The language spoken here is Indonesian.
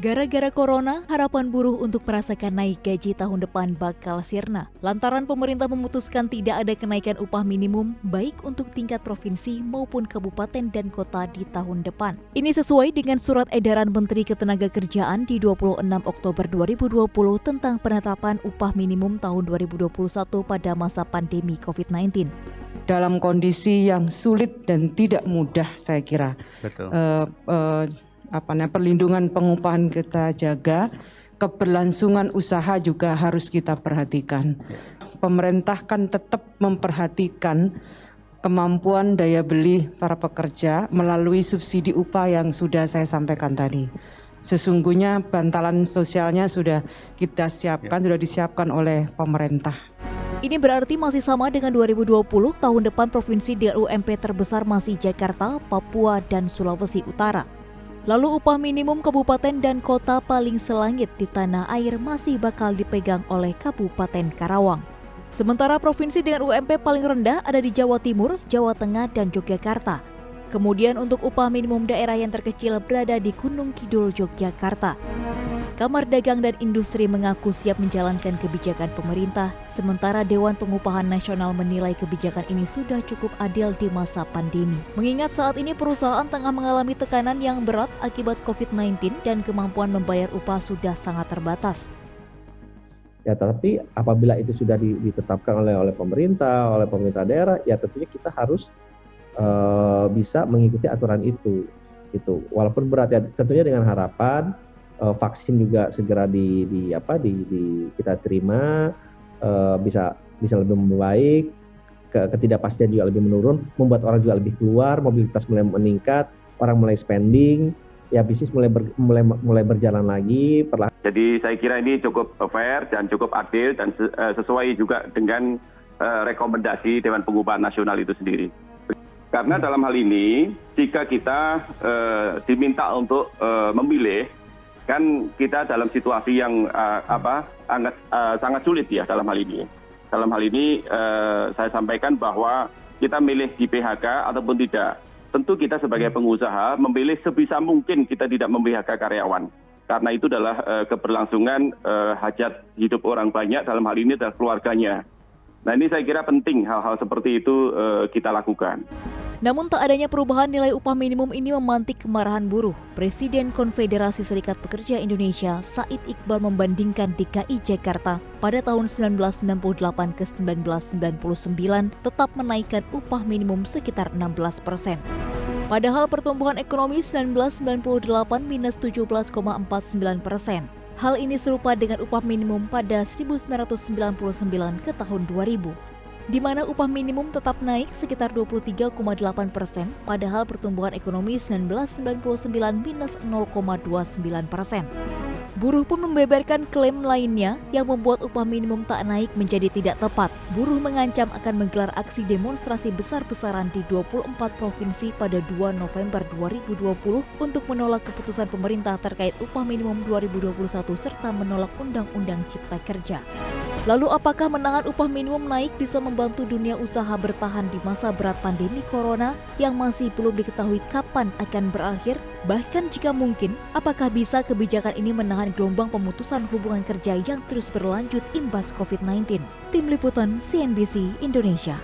Gara-gara corona, harapan buruh untuk merasakan naik gaji tahun depan bakal sirna. Lantaran pemerintah memutuskan tidak ada kenaikan upah minimum baik untuk tingkat provinsi maupun kabupaten dan kota di tahun depan. Ini sesuai dengan surat edaran Menteri Ketenagakerjaan di 26 Oktober 2020 tentang penetapan upah minimum tahun 2021 pada masa pandemi COVID-19. Dalam kondisi yang sulit dan tidak mudah, saya kira. Betul. Perlindungan pengupahan kita jaga, keberlangsungan usaha juga harus kita perhatikan. Pemerintah kan tetap memperhatikan kemampuan daya beli para pekerja melalui subsidi upah yang sudah saya sampaikan tadi. Sesungguhnya bantalan sosialnya sudah kita siapkan, sudah disiapkan oleh pemerintah. Ini berarti masih sama dengan 2020, tahun depan provinsi dengan UMP terbesar masih Jakarta, Papua, dan Sulawesi Utara. Lalu upah minimum kabupaten dan kota paling selangit di tanah air masih bakal dipegang oleh Kabupaten Karawang. Sementara provinsi dengan UMP paling rendah ada di Jawa Timur, Jawa Tengah, dan Yogyakarta. Kemudian untuk upah minimum daerah yang terkecil berada di Gunung Kidul, Yogyakarta. Kamar Dagang dan Industri mengaku siap menjalankan kebijakan pemerintah, sementara Dewan Pengupahan Nasional menilai kebijakan ini sudah cukup adil di masa pandemi. Mengingat saat ini perusahaan tengah mengalami tekanan yang berat akibat COVID-19 dan kemampuan membayar upah sudah sangat terbatas. Ya, tapi apabila itu sudah ditetapkan oleh pemerintah daerah, ya tentunya kita harus bisa mengikuti aturan itu. Walaupun berat ya, tentunya dengan harapan vaksin juga segera kita terima, bisa lebih membaik, ketidakpastian juga lebih menurun, membuat orang juga lebih keluar, mobilitas mulai meningkat, orang mulai spending, ya bisnis mulai berjalan lagi. Jadi saya kira ini cukup fair dan cukup adil dan sesuai juga dengan rekomendasi Dewan Pengupahan Nasional itu sendiri. Karena dalam hal ini, jika kita diminta untuk memilih, kan kita dalam situasi yang sangat sulit ya dalam hal ini. Dalam hal ini saya sampaikan bahwa kita milih di PHK ataupun tidak. Tentu kita sebagai pengusaha memilih sebisa mungkin kita tidak memPHK karyawan. Karena itu adalah keberlangsungan hajat hidup orang banyak, dalam hal ini adalah keluarganya. Nah, ini saya kira penting hal-hal seperti itu kita lakukan. Namun tak adanya perubahan nilai upah minimum ini memantik kemarahan buruh. Presiden Konfederasi Serikat Pekerja Indonesia, Said Iqbal, membandingkan DKI Jakarta pada tahun 1998 ke 1999 tetap menaikkan upah minimum sekitar 16%. Padahal pertumbuhan ekonomi 1998 minus 17,49%. Hal ini serupa dengan upah minimum pada 1999 ke tahun 2000. Di mana upah minimum tetap naik sekitar 23,8%, padahal pertumbuhan ekonomi 1999 minus 0,29%. Buruh pun membeberkan klaim lainnya yang membuat upah minimum tak naik menjadi tidak tepat. Buruh mengancam akan menggelar aksi demonstrasi besar-besaran di 24 provinsi pada 2 November 2020 untuk menolak keputusan pemerintah terkait upah minimum 2021 serta menolak Undang-Undang Cipta Kerja. Lalu apakah menahan upah minimum naik bisa membantu dunia usaha bertahan di masa berat pandemi corona yang masih belum diketahui kapan akan berakhir? Bahkan jika mungkin, apakah bisa kebijakan ini menahan gelombang pemutusan hubungan kerja yang terus berlanjut imbas COVID-19? Tim Liputan CNBC Indonesia.